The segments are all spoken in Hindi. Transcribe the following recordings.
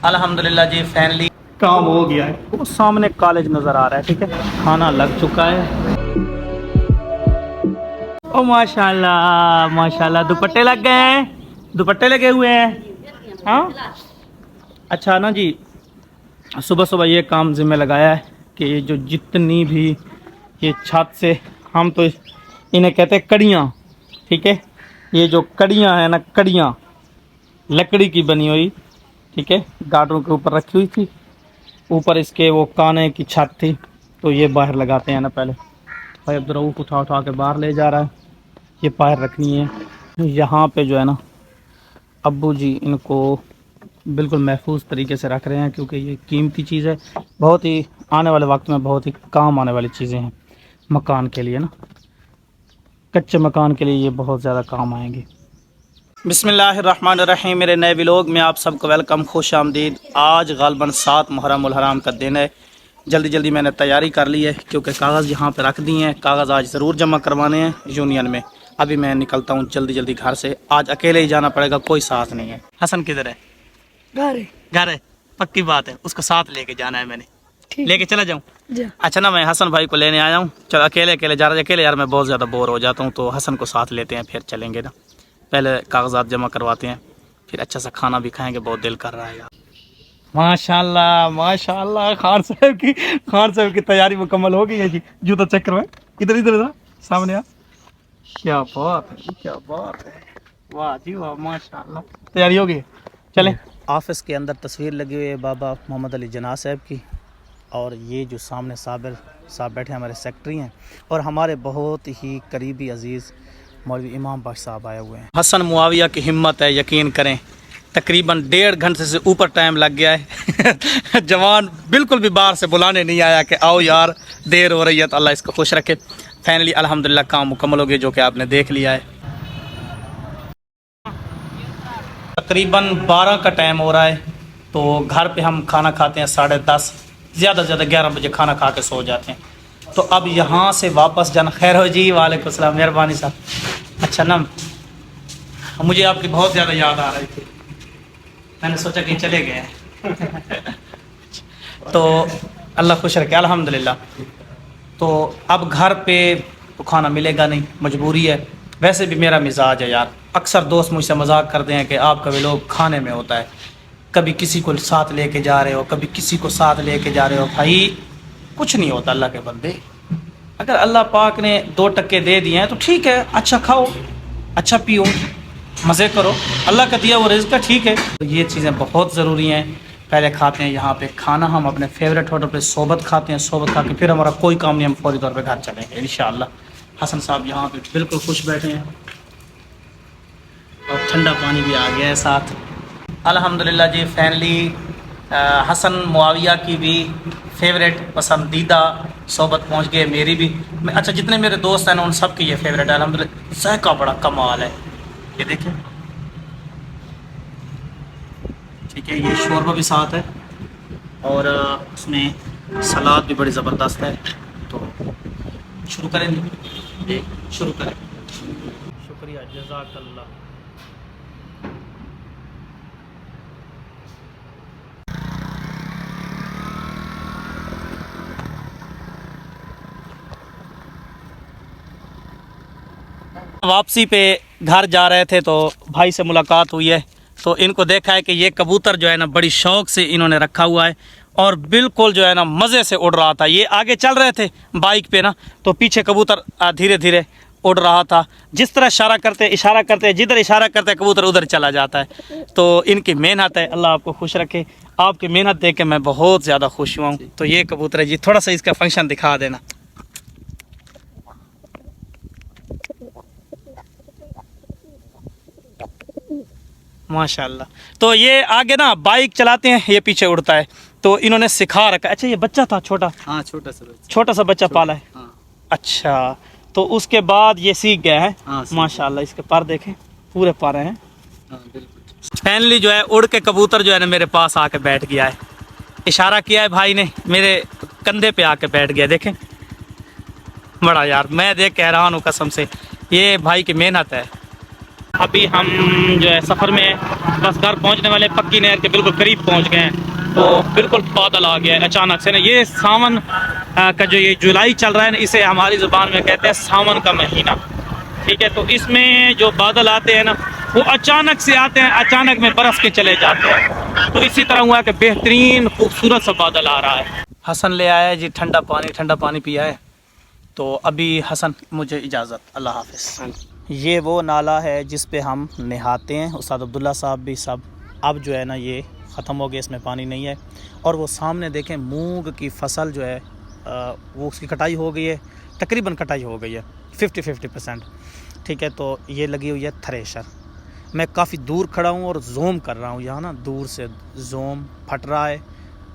अल्हम्दुलिल्लाह जी फाइनली काम हो गया है। वो सामने कॉलेज नज़र आ रहा है, ठीक है, खाना लग चुका है। ओ माशाल्लाह माशाल्लाह, दुपट्टे लग गए हैं, दुपट्टे लगे हुए हैं। हाँ अच्छा ना जी, सुबह सुबह ये काम ज़िम्मे लगाया है कि ये जो जितनी भी ये छत से, हम तो इन्हें कहते हैं कड़ियाँ, ठीक है, ये जो कड़ियाँ हैं ना, कड़ियाँ लकड़ी की बनी हुई, ठीक है, गार्डों के ऊपर रखी हुई थी। ऊपर इसके वो काने की छत थी, तो ये बाहर लगाते हैं ना। पहले भाई अब्दुर्रऊफ उठा उठा के बाहर ले जा रहा है, ये बाहर रखनी है। यहाँ पे जो है ना, अब्बू जी इनको बिल्कुल महफूज तरीके से रख रहे हैं, क्योंकि ये कीमती चीज़ है, बहुत ही आने वाले वक्त में बहुत ही काम आने वाली चीज़ें हैं मकान के लिए ना, कच्चे मकान के लिए ये बहुत ज़्यादा काम आएंगे। बिस्मिल्लाहिर्रहमानिर्रहीम, मेरे नए व्लॉग में आप सबको वेलकम, खुश आमदीद। आज ग़ालिबन 7 मुहर्रम उल हराम का दिन है। जल्दी जल्दी मैंने तैयारी कर ली है, क्योंकि कागज़ यहाँ पे रख दिए हैं। कागज़ आज ज़रूर जमा करवाने हैं यूनियन में। अभी मैं निकलता हूँ जल्दी जल्दी घर से, आज अकेले ही जाना पड़ेगा, कोई साथ नहीं है। हसन किधर है? घर है, पक्की बात है, उसको साथ लेके जाना है मैंने। लेके चला जाऊँ? अच्छा ना, मैं हसन भाई को लेने आया हूँ। चलो अकेले अकेले जा रहा है, अकेले यार मैं बहुत ज़्यादा बोर हो जाता हूँ, तो हसन को साथ लेते हैं, फिर चलेंगे ना। पहले कागजात जमा करवाते हैं, फिर अच्छा सा खाना भी खाएंगे, बहुत दिल कर रहा है यार। माशाल्लाह माशाल्लाह, खान साहब की तैयारी मुकम्मल हो गई है जी। जूता चेक करवाए, इधर इधर इधर सामने आ। क्या बात है, क्या बात है, वाह जी वाह, माशाल्लाह तैयारी हो गई। चले। ऑफिस के अंदर तस्वीर लगी हुई है बाबा मोहम्मद अली जना साहब की, और ये जो सामने साबिर साहब बैठे हमारे सेक्रेटरी हैं, और हमारे बहुत ही करीबी अजीज़ मौलवी इमाम बख्श साहब आए हुए हैं। हसन मुआविया की हिम्मत है, यकीन करें, तकरीबन 1.5 घंटे से ऊपर टाइम लग गया है। जवान बिल्कुल भी बाहर से बुलाने नहीं आया कि आओ यार देर हो रही है, तो अल्लाह इसको खुश रखे। फाइनली अल्हम्दुलिल्लाह काम मुकम्मल हो गया, जो कि आपने देख लिया है। तकरीबन 12 का टाइम हो रहा है, तो घर पे हम खाना खाते हैं 10:30, ज़्यादा से ज़्यादा 11 बजे खाना खा के सो जाते हैं। तो अब यहाँ से वापस जाना। खैर हो जी, वालेकुम सलाम, मेहरबानी साहब। अच्छा ना, मुझे आपकी बहुत ज़्यादा याद आ रही थी, मैंने सोचा कि चले गए हैं। तो अल्लाह खुश रखे, अल्हम्दुलिल्लाह। तो अब घर पे तो खाना मिलेगा नहीं, मजबूरी है। वैसे भी मेरा मिजाज है यार, अक्सर दोस्त मुझसे मजाक करते हैं कि आपका भी लोग खाने में होता है, कभी किसी को साथ लेके जा रहे हो, कभी किसी को साथ लेके जा रहे हो। भाई कुछ नहीं होता अल्लाह के बंदे, अगर अल्लाह पाक ने 2 टक्के दे दिए हैं तो ठीक है, अच्छा खाओ, अच्छा पियो, मज़े करो, अल्लाह का दिया वो रिज़्क़ है, ठीक है। तो ये चीज़ें बहुत ज़रूरी हैं। पहले खाते हैं यहाँ पे खाना, हम अपने फेवरेट होटल पे सोबत खाते हैं, सोबत खा के फिर हमारा कोई काम नहीं, हम फौरी तौर पे घर चलेंगे इंशाअल्लाह। हसन साहब यहाँ पे बिल्कुल खुश बैठे हैं, और ठंडा पानी भी आ गया है साथ। अल्हम्दुलिल्लाह जी फाइनली हसन मुआविया की भी फेवरेट पसंदीदा सोबत पहुँच गए, मेरी भी। अच्छा जितने मेरे दोस्त हैं ना, उन सब की ये फेवरेट है अल्हम्दुलिल्लाह। जायका बड़ा कमाल है, ये देखिए, ठीक है। ये शोरबा भी साथ है, और उसमें सलाद भी बड़ी ज़बरदस्त है। तो शुरू करें जी, शुरू करें। शुक्रिया, जज़ाकल्लाह। वापसी पे घर जा रहे थे तो भाई से मुलाकात हुई है, तो इनको देखा है कि ये कबूतर जो है ना बड़ी शौक़ से इन्होंने रखा हुआ है, और बिल्कुल जो है ना मज़े से उड़ रहा था। ये आगे चल रहे थे बाइक पे ना, तो पीछे कबूतर धीरे धीरे उड़ रहा था। जिस तरह इशारा करते जिधर इशारा करते कबूतर उधर चला जाता है। तो इनकी मेहनत है, अल्लाह आपको खुश रखे। आपकी मेहनत देख के मैं बहुत ज़्यादा खुश हुआ हूँ। तो ये कबूतर है जी, थोड़ा सा इसका फंक्शन दिखा देना। माशाल्लाह। तो ये आगे ना बाइक चलाते हैं, ये पीछे उड़ता है, तो इन्होंने सिखा रखा। अच्छा ये बच्चा था छोटा? हाँ, छोटा सा बच्चा पाला है। हाँ। अच्छा, तो उसके बाद ये सीख गया है। हाँ, माशाल्लाह। इसके पर देखें, पूरे पर हैं। हाँ, फाइनली जो है उड़ के कबूतर जो है ना मेरे पास आके बैठ गया है। इशारा किया है भाई ने, मेरे कंधे पे आके बैठ गया। देखें, बड़ा यार मैं देख के हैरान हूँ कसम से, ये भाई की मेहनत है। अभी हम जो है सफ़र में बस घर पहुंचने वाले, पक्की नहर के बिल्कुल करीब पहुंच गए हैं। तो बिल्कुल बादल आ गया है अचानक से ना। ये सावन का जो ये जुलाई चल रहा है ना, इसे हमारी ज़ुबान में कहते हैं सावन का महीना। ठीक है, तो इसमें जो बादल आते हैं ना, वो अचानक से आते हैं, अचानक में बरस के चले जाते हैं। तो इसी तरह हुआ कि बेहतरीन खूबसूरत सा बादल आ रहा है। हसन ले आया है जी ठंडा पानी पिया है। तो अभी हसन मुझे इजाज़त, अल्लाह हाफ़िज़। ये वो नाला है जिस पे हम नहाते हैं, उस्ताद अब्दुल्ला साहब भी सब। अब जो है ना ये ख़त्म हो गया, इसमें पानी नहीं है। और वो सामने देखें मूंग की फसल जो है वो उसकी कटाई हो गई है, तकरीबन कटाई हो गई है 50-50%। ठीक है, तो ये लगी हुई है थ्रेशर। मैं काफ़ी दूर खड़ा हूँ और जूम कर रहा हूँ, यहाँ ना दूर से जूम फट रहा है,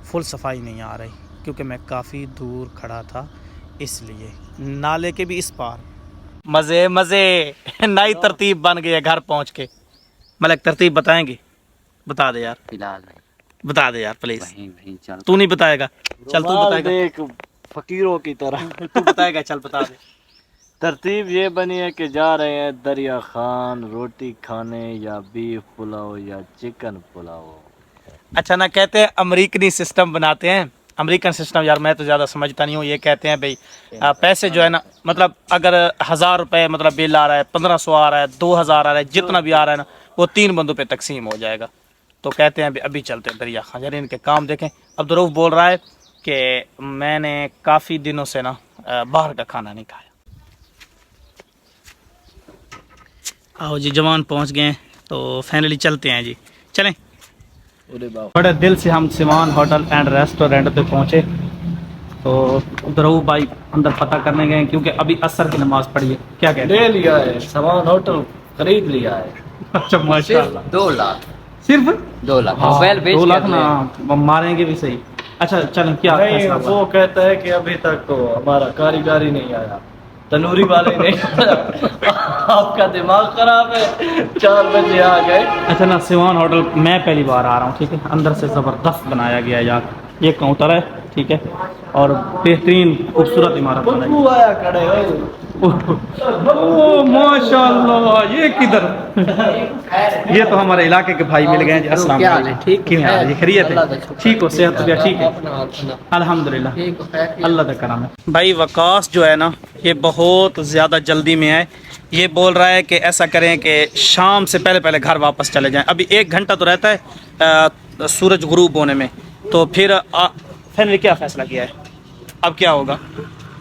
फुल सफाई नहीं आ रही क्योंकि मैं काफ़ी दूर खड़ा था, इसलिए नाले के भी इस पार मज़े नई तरतीब बन गई है घर पहुँच के। मलिक तरतीब बताएंगे? बता दे यार, फिलहाल बता दे यार प्लीज। वहीं चल। तू नहीं बताएगा? चल तू बताएगा। देख फकीरों की तरह तू बताएगा, चल बता दे। तरतीब ये बनी है कि जा रहे हैं दरिया खान रोटी खाने, या बीफ पुलाव या चिकन पुलाव। अच्छा ना, कहते हैं अमेरिकनी सिस्टम बनाते हैं। अमेरिकन सिस्टम यार मैं तो ज़्यादा समझता नहीं हूँ। ये कहते हैं भाई पैसे जो है ना, मतलब अगर 1000 रुपये मतलब बिल आ रहा है, 1500 आ रहा है, 2000 आ रहा है, जितना भी आ रहा है ना, वो 3 बंदों पे तकसीम हो जाएगा। तो कहते हैं अभी चलते हैं दरिया खान। यार इनके काम देखें। अब्दुल रऊफ बोल रहा है कि मैंने काफ़ी दिनों से ना बाहर का खाना नहीं खाया। आओ जी, जवान पहुंच गए हैं, तो फाइनली चलते हैं जी, चलें। बड़े दिल से हम सिवान होटल एंड रेस्टोरेंट पे पहुंचे। तो दरूफ भाई अंदर पता करने गए क्योंकि अभी असर की नमाज पढ़ी है। क्या कहते ले लिया है सिवान होटल, खरीद लिया है। अच्छा माशाल्लाह। 2 लाख, सिर्फ 2 लाख हाँ, मोबाइल बेच 2 लाख के ना मारेंगे भी सही। अच्छा चलें, क्या नहीं, फैसला हुआ? वो कहता है कि अभी तक तो हमारा कारीगर ही नहीं आया, तनूरी वाले नहीं आया। आपका दिमाग खराब है, 4 बजे आ गए। अच्छा ना, सिवान होटल मैं पहली बार आ रहा हूँ। ठीक है, अंदर से ज़बरदस्त बनाया गया है यार। ये काउंटर है, ठीक है, और बेहतरीन खूबसूरत इमारत बनाई बदबू आया खड़े ओह माशाल्लाह, ये किधर? ये तो हमारे इलाके के भाई मिल गए हैं जी। अस्सलाम वालेकुम। ठीक है, ये खैरियत है? ठीक हो, सेहत तबीयत ठीक है? अल्हम्दुलिल्लाह, अल्लाह का करम है। भाई वकास जो है ना, ये बहुत ज़्यादा जल्दी में है। ये बोल रहा है कि ऐसा करें कि शाम से पहले पहले घर वापस चले जाएं। अभी 1 घंटा तो रहता है सूरज गुरूब होने में। तो फिर फाइनली क्या फ़ैसला किया है, अब क्या होगा?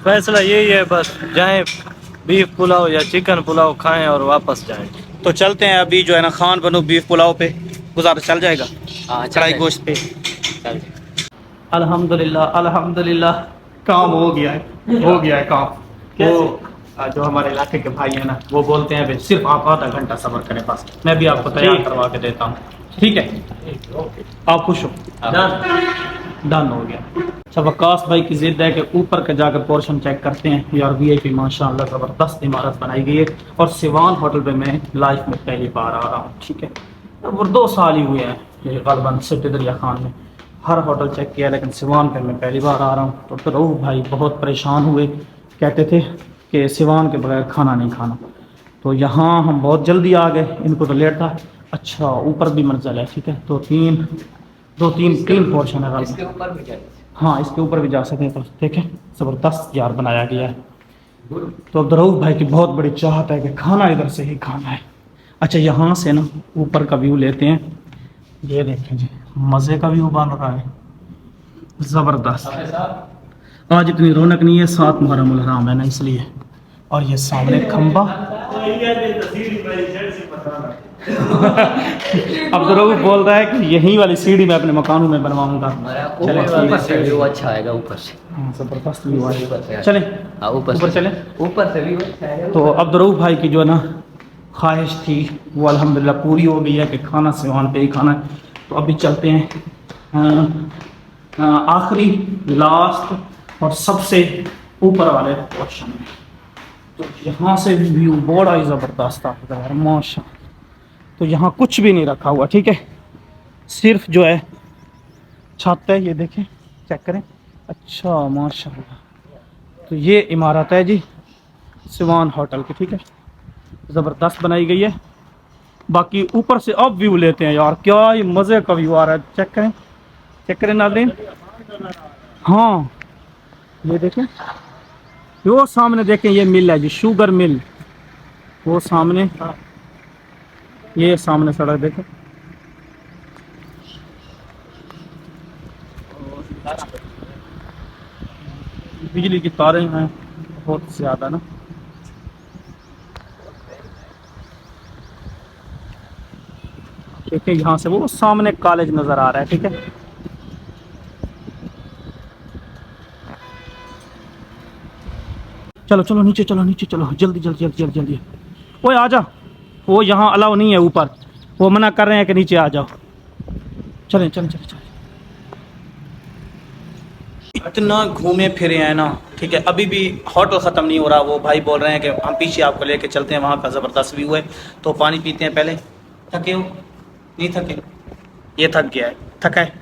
फैसला यही है, बस जाएं बीफ पुलाव या चिकन पुलाव खाएं और वापस जाएं। तो चलते हैं अभी जो है ना खान बनू बीफ पुलाव पे, गुजारा चल जाएगा कढ़ाई गोश्त पे। अल्हम्दुलिल्लाह अल्हम्दुलिल्लाह, काम हो गया है, हो गया है काम। वो जो हमारे इलाके के भाई हैं ना, वो बोलते हैं भाई सिर्फ आप आधा घंटा सब्र करें, बस मैं भी आपको तैयार करवा के देता हूँ। ठीक है, आप खुश हो? डन हो गया। अच्छा, वकास भाई की जिद है कि ऊपर का जाकर पोर्शन चेक करते हैं। यार वीआईपी माशाल्लाह ज़बरदस्त इमारत बनाई गई है। और सिवान होटल पे मैं लाइफ में पहली बार आ रहा हूँ। ठीक है, और 2 साल ही हुए हैं ये गलबन सिटी दरिया खान में। हर होटल चेक किया लेकिन सिवान पे मैं पहली बार आ रहा हूँ। तो रऊफ भाई बहुत परेशान हुए, कहते थे कि सिवान के बगैर खाना नहीं खाना। तो यहाँ हम बहुत जल्दी आ गए, इनको तो लेट था। अच्छा, ऊपर भी मंजिल है, ठीक है, तो 3 पोर्शन है। इसके ऊपर भी जाए? हाँ, इसके ऊपर भी जा सकते हैं। तो देखें ज़बरदस्त यार बनाया गया है। तो अब रऊफ भाई की बहुत बड़ी चाहत है कि खाना इधर से ही खाना है। अच्छा, यहाँ से ना ऊपर का व्यू लेते हैं। ये देखें जी, मज़े का व्यू बन रहा है, ज़बरदस्त। आज इतनी रौनक नहीं है, 7 मुहर्रम हराम है ना, इसलिए। और ये सामने खंबा। अब तो रऊफ बोल रहा है कि यही वाली सीढ़ी मैं अपने मकानों में बनवाऊंगा। ऊपर से व्यू अच्छा आएगा, ऊपर से ज़बरदस्त व्यू आएगा। चलें ऊपर चलें, ऊपर से व्यू अच्छा आएगा। तो अब रऊफ भाई की जो है ना ख्वाहिश थी वो अल्हम्दुलिल्लाह पूरी हो गई है कि खाना सिवान पे ही खाना है। तो अभी चलते हैं आखिरी लास्ट और सबसे ऊपर वाले पोर्शन में। तो यहाँ से व्यू बड़ा ही ज़बरदस्त आता है माशा। तो यहाँ कुछ भी नहीं रखा हुआ, ठीक है, सिर्फ जो है छत है। ये देखें, चेक करें। अच्छा माशाल्लाह, तो ये इमारत है जी सिवान होटल की, ठीक है, ज़बरदस्त बनाई गई है। बाकी ऊपर से अब व्यू लेते हैं यार, क्या ही मज़े का व्यू आ रहा है। चेक करें नाज़रीन। हाँ ये देखें, वो सामने देखें, ये मिल है जी, शुगर मिल, वो सामने, ये सामने सड़क देखें। बिजली की तारें हैं बहुत ज़्यादा ना। ठीक है, यहाँ से वो सामने कॉलेज नज़र आ रहा है। ठीक है, चलो चलो नीचे चलो, नीचे चलो, जल्दी जल्दी जल्दी जल्दी जल्दी। ओए आ जा, वो यहाँ अलाउ नहीं है ऊपर, वो मना कर रहे हैं कि नीचे आ जाओ। चलें चलें चलें चलें। इतना घूमे फिरे हैं ना। ठीक है, अभी भी होटल ख़त्म नहीं हो रहा। वो भाई बोल रहे हैं कि हम पीछे आपको लेके चलते हैं, वहाँ का ज़बरदस्त व्यू है। तो पानी पीते हैं पहले। थके हो? नहीं थके? ये थक गया है। थका है?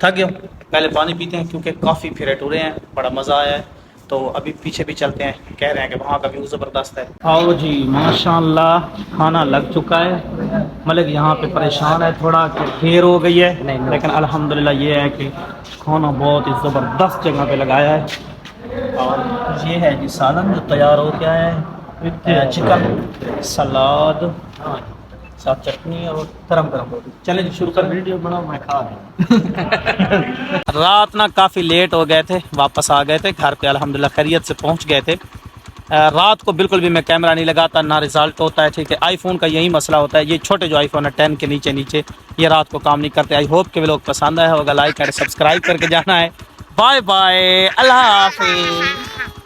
थक गया। पहले पानी पीते हैं क्योंकि काफ़ी फिरे टूरे हैं, बड़ा मज़ा आया है। तो अभी पीछे भी चलते हैं, कह रहे हैं कि वहाँ का व्यू ज़बरदस्त है। आओ जी, माशाल्लाह खाना लग चुका है। मलिक यहाँ पे परेशान है थोड़ा कि देर हो गई है, लेकिन अल्हम्दुलिल्लाह ये है कि खाना बहुत ही ज़बरदस्त जगह पे लगाया है। और ये है जी सालन जो तैयार हो गया है, चिकन सलाद साथ चटनी और गरम गरम रोटी। चलें जी शुरू कर, वीडियो बनाओ, मैं खा रहा। रात ना काफ़ी लेट हो गए थे, वापस आ गए थे घर पे, अल्हम्दुलिल्लाह खैरियत से पहुंच गए थे। रात को बिल्कुल भी मैं कैमरा नहीं लगाता, ना रिजल्ट होता है। ठीक है, आईफोन का यही मसला होता है, ये छोटे जो आईफोन है 10 के नीचे ये रात को काम नहीं करते। आई होप कि वे लोग पसंद आया होगा, लाइक एंड सब्सक्राइब करके जाना है। बाय बाय, अल्लाह हाफिज़।